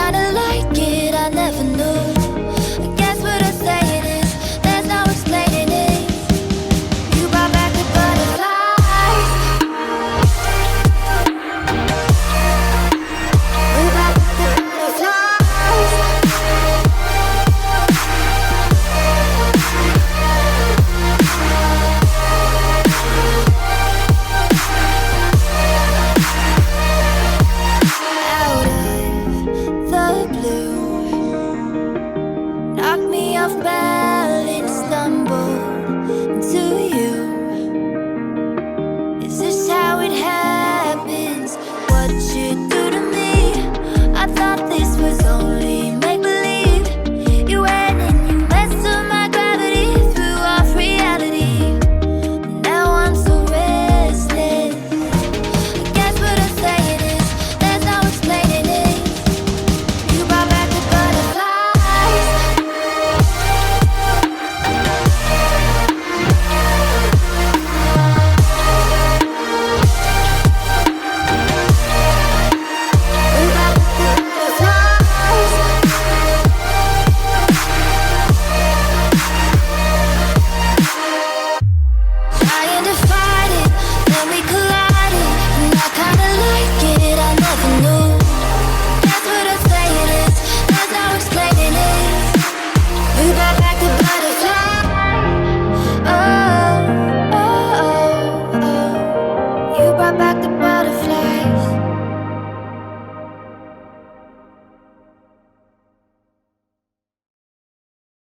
kinda like it, I never knew. I guess what I say it is, there's no explaining it. You brought back the butterflies. You brought back the butterflies. Out of the blue, knock me off balance, stumble into you. Is this how it happens? What you do to me? I thought this was only make-believe. You went and you messed with my gravity, threw off reality. Now I'm so restless. I guess what I say it is, there's no explaining it. You brought back the butterflies. You brought back the butterflies. Trying to fight it, then we collided, and I kinda like it, I never knew. That's what I say it is, there's no explaining it. You brought back the butterfly. Oh, oh, oh, oh. You brought back the butterfly.